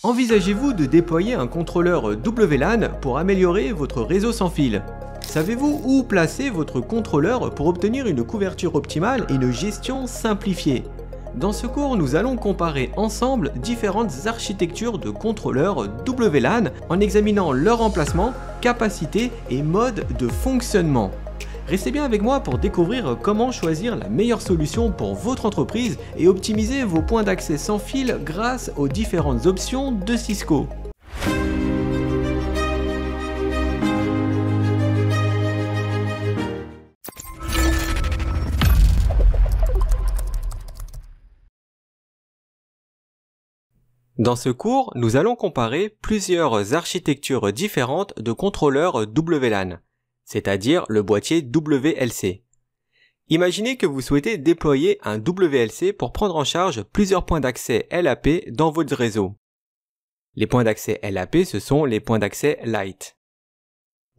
Envisagez-vous de déployer un contrôleur WLAN pour améliorer votre réseau sans fil? Savez-vous où placer votre contrôleur pour obtenir une couverture optimale et une gestion simplifiée? Dans ce cours, nous allons comparer ensemble différentes architectures de contrôleurs WLAN en examinant leur emplacement, capacité et mode de fonctionnement. Restez bien avec moi pour découvrir comment choisir la meilleure solution pour votre entreprise et optimiser vos points d'accès sans fil grâce aux différentes options de Cisco. Dans ce cours, nous allons comparer plusieurs architectures différentes de contrôleurs WLAN, c'est-à-dire le boîtier WLC. Imaginez que vous souhaitez déployer un WLC pour prendre en charge plusieurs points d'accès LAP dans votre réseau. Les points d'accès LAP, ce sont les points d'accès Light.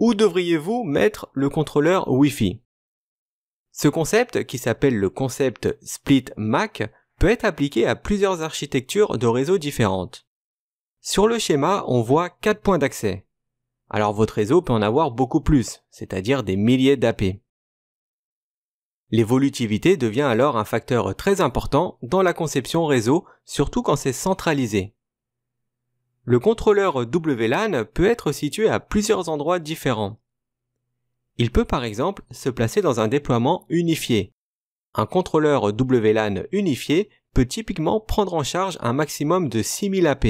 Où devriez-vous mettre le contrôleur Wi-Fi? Ce concept, qui s'appelle le concept Split MAC, peut être appliqué à plusieurs architectures de réseaux différentes. Sur le schéma, on voit 4 points d'accès. Alors votre réseau peut en avoir beaucoup plus, c'est-à-dire des milliers d'AP. L'évolutivité devient alors un facteur très important dans la conception réseau, surtout quand c'est centralisé. Le contrôleur WLAN peut être situé à plusieurs endroits différents. Il peut par exemple se placer dans un déploiement unifié. Un contrôleur WLAN unifié peut typiquement prendre en charge un maximum de 6000 AP.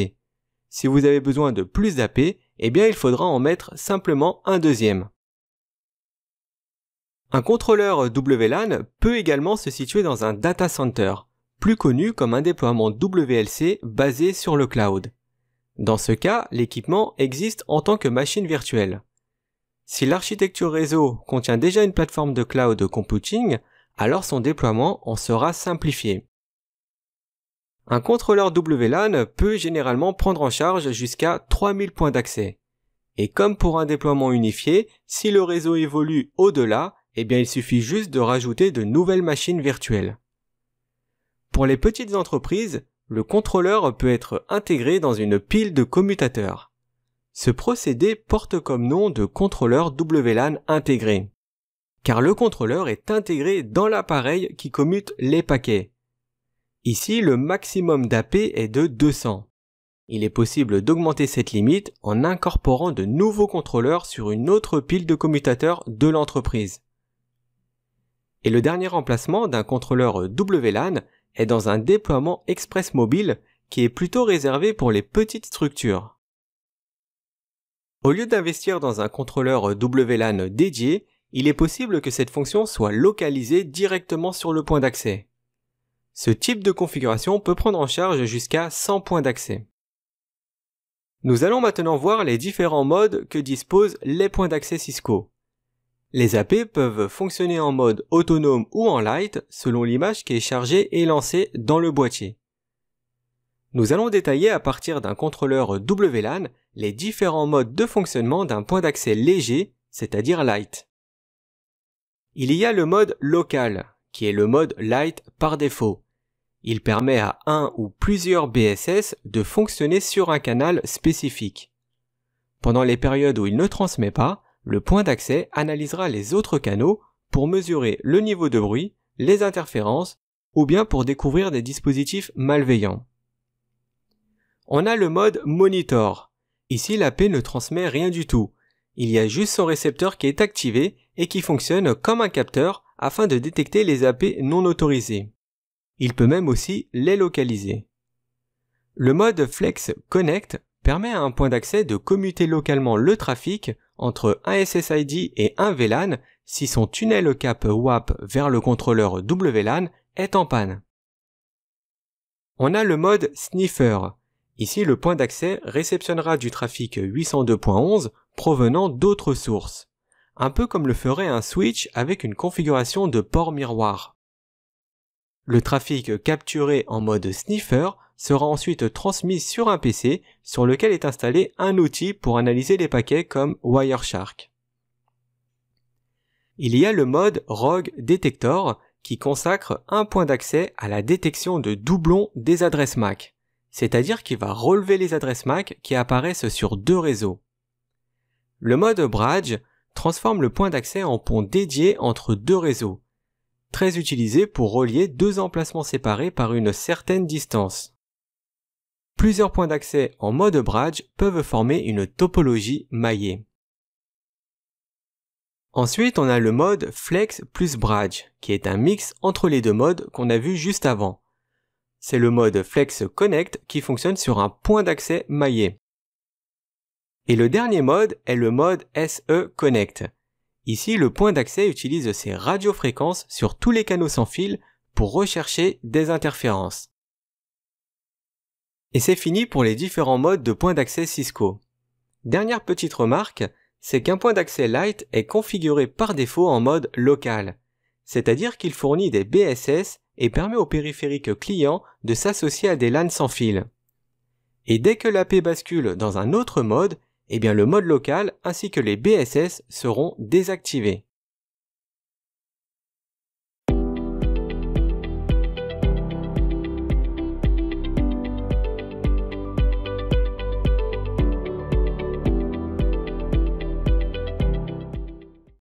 Si vous avez besoin de plus d'AP, eh bien il faudra en mettre simplement un deuxième. Un contrôleur WLAN peut également se situer dans un data center, plus connu comme un déploiement WLC basé sur le cloud. Dans ce cas, l'équipement existe en tant que machine virtuelle. Si l'architecture réseau contient déjà une plateforme de cloud computing, alors son déploiement en sera simplifié. Un contrôleur WLAN peut généralement prendre en charge jusqu'à 3000 points d'accès. Et comme pour un déploiement unifié, si le réseau évolue au-delà, eh bien il suffit juste de rajouter de nouvelles machines virtuelles. Pour les petites entreprises, le contrôleur peut être intégré dans une pile de commutateurs. Ce procédé porte comme nom de contrôleur WLAN intégré, car le contrôleur est intégré dans l'appareil qui commute les paquets. Ici, le maximum d'AP est de 200. Il est possible d'augmenter cette limite en incorporant de nouveaux contrôleurs sur une autre pile de commutateurs de l'entreprise. Et le dernier emplacement d'un contrôleur WLAN est dans un déploiement express mobile qui est plutôt réservé pour les petites structures. Au lieu d'investir dans un contrôleur WLAN dédié, il est possible que cette fonction soit localisée directement sur le point d'accès. Ce type de configuration peut prendre en charge jusqu'à 100 points d'accès. Nous allons maintenant voir les différents modes que disposent les points d'accès Cisco. Les AP peuvent fonctionner en mode autonome ou en light selon l'image qui est chargée et lancée dans le boîtier. Nous allons détailler à partir d'un contrôleur WLAN les différents modes de fonctionnement d'un point d'accès léger, c'est-à-dire light. Il y a le mode local, qui est le mode light par défaut. Il permet à un ou plusieurs BSS de fonctionner sur un canal spécifique. Pendant les périodes où il ne transmet pas, le point d'accès analysera les autres canaux pour mesurer le niveau de bruit, les interférences ou bien pour découvrir des dispositifs malveillants. On a le mode monitor. Ici, l'AP ne transmet rien du tout. Il y a juste son récepteur qui est activé et qui fonctionne comme un capteur afin de détecter les AP non autorisés. Il peut même aussi les localiser. Le mode Flex Connect permet à un point d'accès de commuter localement le trafic entre un SSID et un VLAN si son tunnel cap WAP vers le contrôleur WLAN est en panne. On a le mode Sniffer. Ici, le point d'accès réceptionnera du trafic 802.11 provenant d'autres sources, un peu comme le ferait un switch avec une configuration de port miroir. Le trafic capturé en mode sniffer sera ensuite transmis sur un PC sur lequel est installé un outil pour analyser les paquets comme Wireshark. Il y a le mode Rogue Detector qui consacre un point d'accès à la détection de doublons des adresses MAC. c'est-à-dire qu'il va relever les adresses MAC qui apparaissent sur deux réseaux. Le mode bridge transforme le point d'accès en pont dédié entre deux réseaux, très utilisé pour relier deux emplacements séparés par une certaine distance. Plusieurs points d'accès en mode bridge peuvent former une topologie maillée. Ensuite, on a le mode Flex plus Bridge, qui est un mix entre les deux modes qu'on a vu juste avant. C'est le mode Flex Connect qui fonctionne sur un point d'accès maillé. Et le dernier mode est le mode SE Connect. Ici, le point d'accès utilise ses radiofréquences sur tous les canaux sans fil pour rechercher des interférences. Et c'est fini pour les différents modes de point d'accès Cisco. Dernière petite remarque, c'est qu'un point d'accès Lite est configuré par défaut en mode local, c'est-à-dire qu'il fournit des BSS et permet au périphérique client de s'associer à des LAN sans fil. Et dès que l'AP bascule dans un autre mode, eh bien le mode local ainsi que les BSS seront désactivés.